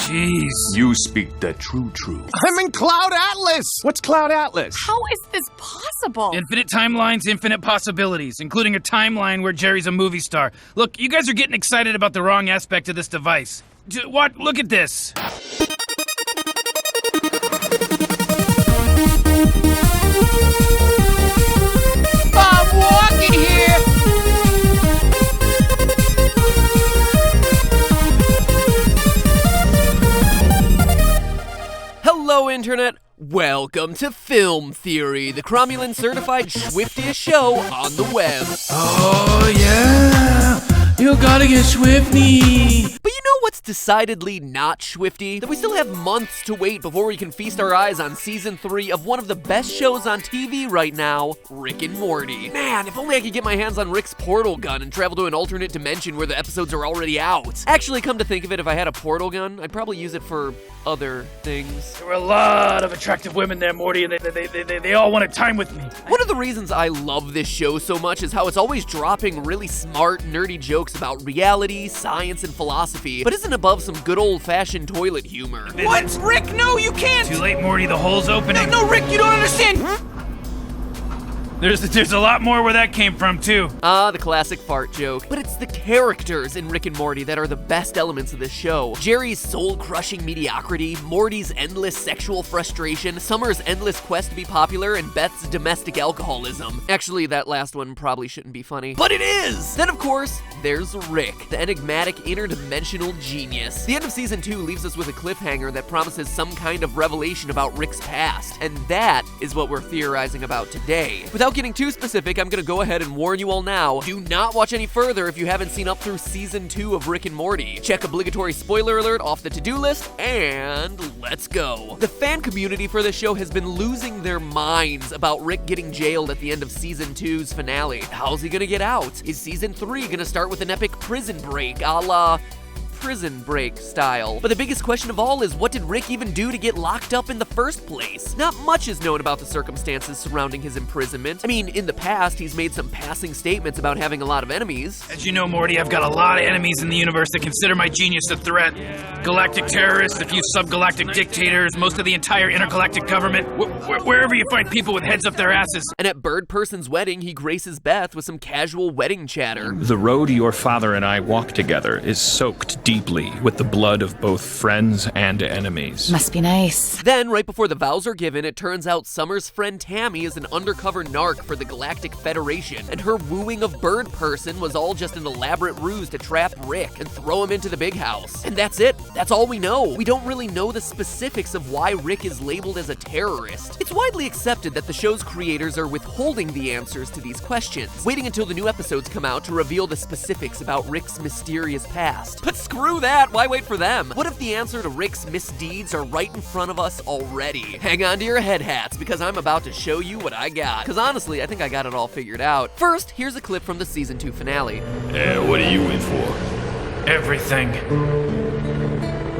Jeez. You speak the true truth. I'm in Cloud Atlas! What's Cloud Atlas? How is this possible? Infinite timelines, infinite possibilities, including a timeline where Jerry's a movie star. Look, you guys are getting excited about the wrong aspect of this device. What? Look at this. I'm walking here! Hello, Internet. Welcome to Film Theory, the cromulent certified swiftiest show on the web. Oh, yeah. You gotta get swifty. But you know what's decidedly not swifty? That we still have months to wait before we can feast our eyes on season 3 of one of the best shows on TV right now, Rick and Morty. Man, if only I could get my hands on Rick's portal gun and travel to an alternate dimension where the episodes are already out. Actually, come to think of it, if I had a portal gun, I'd probably use it for other things. There were a lot of attractive women there, Morty, and they all wanted time with me. One of the reasons I love this show so much is how it's always dropping really smart, nerdy jokes about reality, science, and philosophy, but isn't above some good old-fashioned toilet humor. What? Rick, no, you can't! Too late, Morty, the hole's opening. No, Rick, you don't understand! There's a lot more where that came from, too. Ah, the classic fart joke. But it's the characters in Rick and Morty that are the best elements of this show. Jerry's soul-crushing mediocrity, Morty's endless sexual frustration, Summer's endless quest to be popular, and Beth's domestic alcoholism. Actually, that last one probably shouldn't be funny. But it is! Then, of course, there's Rick, the enigmatic interdimensional genius. The end of season 2 leaves us with a cliffhanger that promises some kind of revelation about Rick's past, and that is what we're theorizing about today. Without getting too specific, I'm gonna go ahead and warn you all now, do not watch any further if you haven't seen up through season 2 of Rick and Morty. Check obligatory spoiler alert off the to-do list, and let's go. The fan community for this show has been losing their minds about Rick getting jailed at the end of season 2's finale. How's he gonna get out? Is season 3 gonna start with an epic prison break, a la Prison Break style? But the biggest question of all is, what did Rick even do to get locked up in the first place? Not much is known about the circumstances surrounding his imprisonment. I mean, in the past, he's made some passing statements about having a lot of enemies. As you know, Morty, I've got a lot of enemies in the universe that consider my genius a threat. Galactic terrorists, a few subgalactic dictators, most of the entire intergalactic government. Wherever you find people with heads up their asses. And at Bird Person's wedding, he graces Beth with some casual wedding chatter. The road your father and I walk together is soaked deeply with the blood of both friends and enemies. Must be nice. Then, right before the vows are given, it turns out Summer's friend Tammy is an undercover narc for the Galactic Federation, and her wooing of Bird Person was all just an elaborate ruse to trap Rick and throw him into the big house. And that's it. That's all we know. We don't really know the specifics of why Rick is labeled as a terrorist. It's widely accepted that the show's creators are withholding the answers to these questions, waiting until the new episodes come out to reveal the specifics about Rick's mysterious past. But screw that, why wait for them? What if the answer to Rick's misdeeds are right in front of us already? Hang on to your head hats, because I'm about to show you what I got. Because honestly, I think I got it all figured out. First, here's a clip from the season 2 finale. What are you in for? Everything.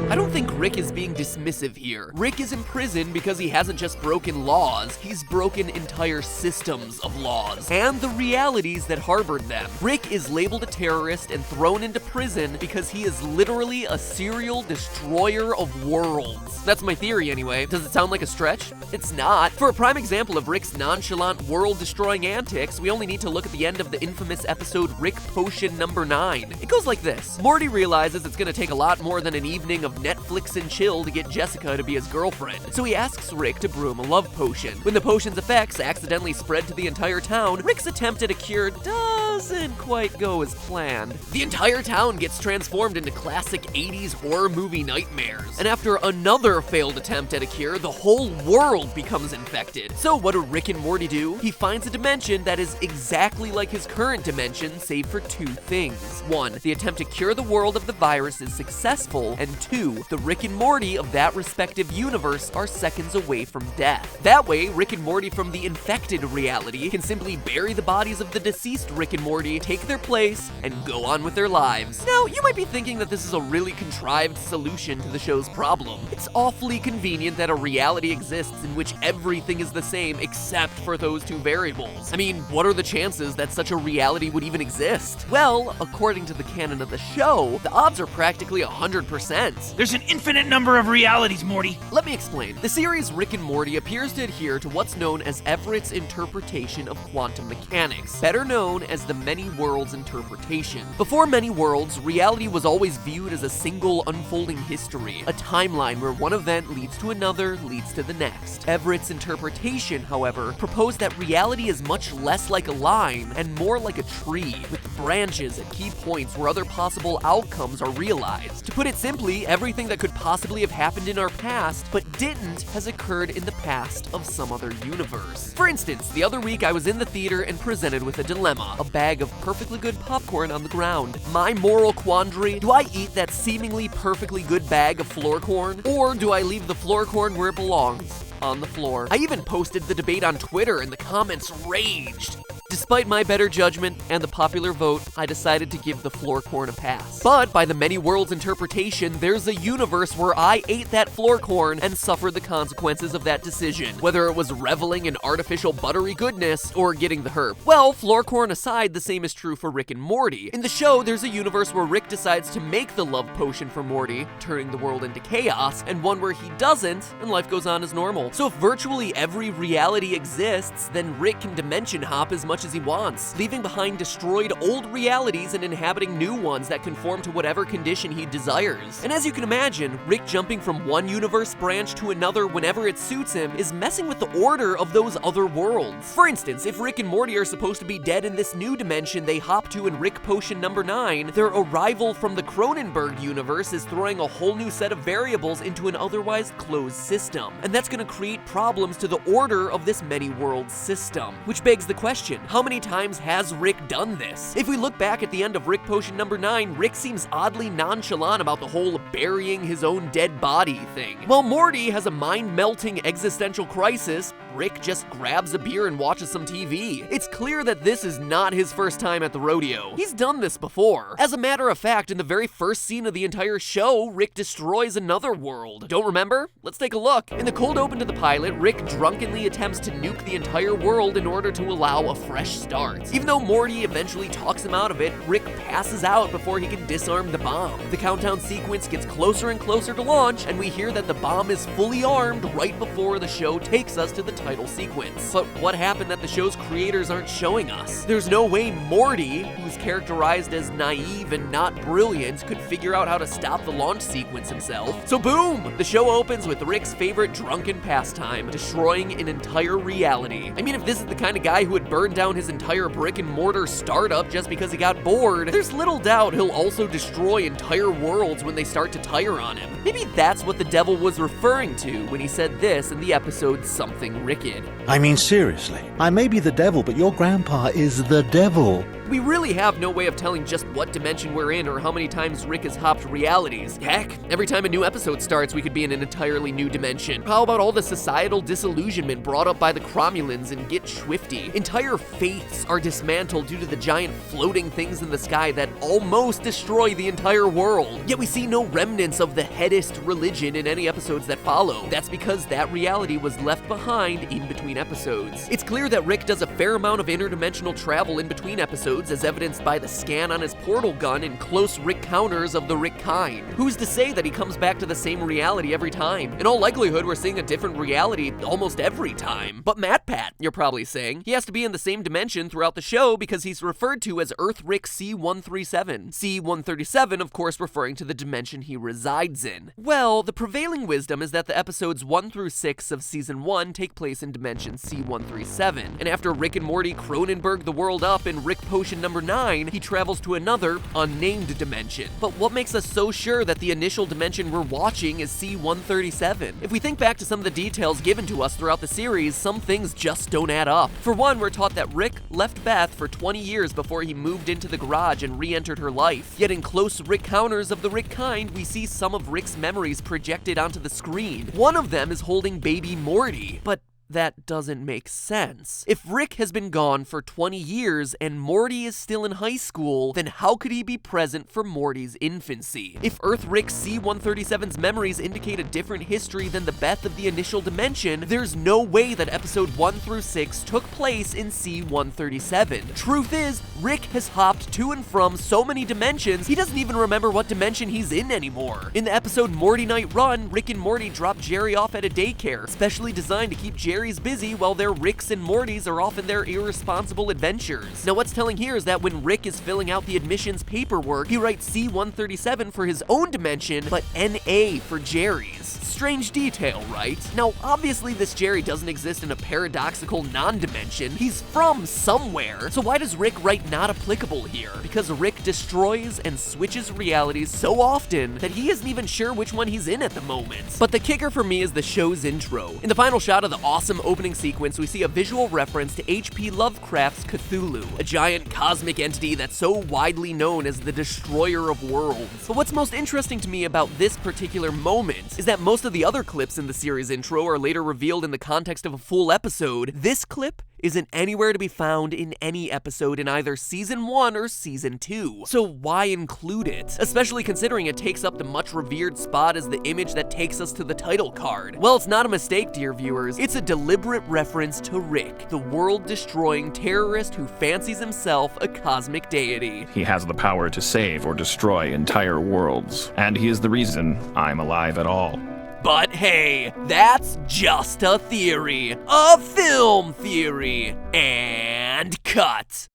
I don't think Rick is being dismissive here. Rick is in prison because he hasn't just broken laws, he's broken entire systems of laws, and the realities that harbored them. Rick is labeled a terrorist and thrown into prison because he is literally a serial destroyer of worlds. That's my theory anyway. Does it sound like a stretch? It's not. For a prime example of Rick's nonchalant world-destroying antics, we only need to look at the end of the infamous episode Rick Potion number 9. It goes like this. Morty realizes it's gonna take a lot more than an evening of Netflix and chill to get Jessica to be his girlfriend, so he asks Rick to brew him a love potion. When the potion's effects accidentally spread to the entire town, Rick's attempt at a cure doesn't quite go as planned. The entire town gets transformed into classic 80s horror movie nightmares, and after another failed attempt at a cure, the whole world becomes infected. So what do Rick and Morty do? He finds a dimension that is exactly like his current dimension, save for 2 things. 1, the attempt to cure the world of the virus is successful, and 2, the Rick and Morty of that respective universe are seconds away from death. That way, Rick and Morty from the infected reality can simply bury the bodies of the deceased Rick and Morty, take their place, and go on with their lives. Now, you might be thinking that this is a really contrived solution to the show's problem. It's awfully convenient that a reality exists in which everything is the same except for those 2 variables. I mean, what are the chances that such a reality would even exist? Well, according to the canon of the show, the odds are practically 100%. There's an infinite number of realities, Morty. Let me explain. The series Rick and Morty appears to adhere to what's known as Everett's interpretation of quantum mechanics, better known as the ManyWorlds interpretation. Before ManyWorlds, reality was always viewed as a single unfolding history, a timeline where one event leads to another, leads to the next. Everett's interpretation, however, proposed that reality is much less like a line and more like a tree, with branches at key points where other possible outcomes are realized. To put it simply, everything that could possibly have happened in our past, but didn't, has occurred in the past of some other universe. For instance, the other week I was in the theater and presented with a dilemma, a bag of perfectly good popcorn on the ground. My moral quandary: do I eat that seemingly perfectly good bag of floor corn, or do I leave the floor corn where it belongs? On the floor. I even posted the debate on Twitter and the comments raged. Despite my better judgment and the popular vote, I decided to give the floor corn a pass. But by the ManyWorlds interpretation, there's a universe where I ate that floor corn and suffered the consequences of that decision, whether it was reveling in artificial buttery goodness or getting the herb. Well, floor corn aside, the same is true for Rick and Morty. In the show, there's a universe where Rick decides to make the love potion for Morty, turning the world into chaos, and one where he doesn't, and life goes on as normal. So if virtually every reality exists, then Rick can dimension hop as much as he wants, leaving behind destroyed old realities and inhabiting new ones that conform to whatever condition he desires. And as you can imagine, Rick jumping from one universe branch to another whenever it suits him is messing with the order of those other worlds. For instance, if Rick and Morty are supposed to be dead in this new dimension they hop to in Rick Potion number 9, their arrival from the Cronenberg Universe is throwing a whole new set of variables into an otherwise closed system. And that's going to create problems to the order of this ManyWorlds system. Which begs the question, how many times has Rick done this? If we look back at the end of Rick Potion number 9, Rick seems oddly nonchalant about the whole burying his own dead body thing. While Morty has a mind-melting existential crisis, Rick just grabs a beer and watches some TV. It's clear that this is not his first time at the rodeo. He's done this before. As a matter of fact, in the very first scene of the entire show, Rick destroys another world. Don't remember? Let's take a look. In the cold open to the pilot, Rick drunkenly attempts to nuke the entire world in order to allow a fresh start. Even though Morty eventually talks him out of it, Rick passes out before he can disarm the bomb. The countdown sequence gets closer and closer to launch, and we hear that the bomb is fully armed right before the show takes us to the title sequence. But what happened that the show's creators aren't showing us? There's no way Morty, who's characterized as naive and not brilliant, could figure out how to stop the launch sequence himself. So boom! The show opens with Rick's favorite drunken pastime, destroying an entire reality. I mean, if this is the kind of guy who would burn down his entire brick and mortar startup just because he got bored, there's little doubt he'll also destroy entire worlds when they start to tire on him. Maybe that's what the devil was referring to when he said this in the episode Something Ricked. I mean, seriously. I may be the devil, but your grandpa is the devil. We really have no way of telling just what dimension we're in or how many times Rick has hopped realities. Heck, every time a new episode starts, we could be in an entirely new dimension. How about all the societal disillusionment brought up by the Cromulans in Get Swifty? Entire faiths are dismantled due to the giant floating things in the sky that almost destroy the entire world. Yet we see no remnants of the headist religion in any episodes that follow. That's because that reality was left behind in between episodes. It's clear that Rick does a fair amount of interdimensional travel in between episodes, as evidenced by the scan on his portal gun and close Rick counters of the Rick kind. Who's to say that he comes back to the same reality every time? In all likelihood, we're seeing a different reality almost every time. But MatPat, you're probably saying. He has to be in the same dimension throughout the show because he's referred to as Earth Rick C-137. C-137, of course, referring to the dimension he resides in. Well, the prevailing wisdom is that the episodes 1 through 6 of Season 1 take place in dimension C-137. And after Rick and Morty Cronenberg the world up in Rick Potion number 9, he travels to another, unnamed dimension. But what makes us so sure that the initial dimension we're watching is C-137? If we think back to some of the details given to us throughout the series, some things just don't add up. For one, we're taught that Rick left Beth for 20 years before he moved into the garage and re-entered her life. Yet in close Rick counters of the Rick kind, we see some of Rick's memories projected onto the screen. One of them is holding baby Morty. But that doesn't make sense. If Rick has been gone for 20 years and Morty is still in high school, then how could he be present for Morty's infancy? If Earth Rick C-137's memories indicate a different history than the Beth of the initial dimension, there's no way that episode 1 through 6 took place in C-137. Truth is, Rick has hopped to and from so many dimensions, he doesn't even remember what dimension he's in anymore. In the episode Morty Night Run, Rick and Morty drop Jerry off at a daycare, specially designed to keep Jerry's busy while their Ricks and Mortys are off in their irresponsible adventures. Now what's telling here is that when Rick is filling out the admissions paperwork, he writes C-137 for his own dimension, but NA for Jerry's. Strange detail, right? Now, obviously this Jerry doesn't exist in a paradoxical non-dimension. He's from somewhere. So why does Rick write not applicable here? Because Rick destroys and switches realities so often that he isn't even sure which one he's in at the moment. But the kicker for me is the show's intro. In the final shot of the awesome opening sequence, we see a visual reference to H.P. Lovecraft's Cthulhu, a giant cosmic entity that's so widely known as the destroyer of worlds. But what's most interesting to me about this particular moment is that most of the other clips in the series intro are later revealed in the context of a full episode. This clip isn't anywhere to be found in any episode in either Season 1 or Season 2. So why include it? Especially considering it takes up the much revered spot as the image that takes us to the title card. Well, it's not a mistake, dear viewers. It's a deliberate reference to Rick, the world-destroying terrorist who fancies himself a cosmic deity. He has the power to save or destroy entire worlds, and he is the reason I'm alive at all. But hey, that's just a theory. A film theory. And cut.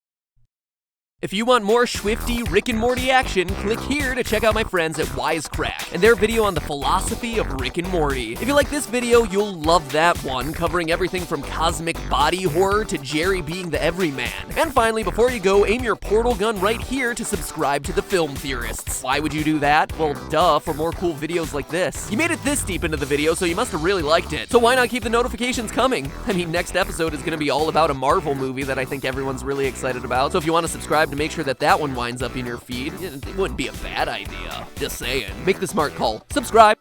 If you want more Swifty Rick and Morty action, click here to check out my friends at Wisecrack and their video on the philosophy of Rick and Morty. If you like this video, you'll love that one, covering everything from cosmic body horror to Jerry being the everyman. And finally, before you go, aim your portal gun right here to subscribe to the Film Theorists. Why would you do that? Well, duh, for more cool videos like this. You made it this deep into the video, so you must have really liked it. So why not keep the notifications coming? I mean, next episode is going to be all about a Marvel movie that I think everyone's really excited about. So if you want to subscribe to make sure that one winds up in your feed, it wouldn't be a bad idea. Just saying. Make the smart call. Subscribe.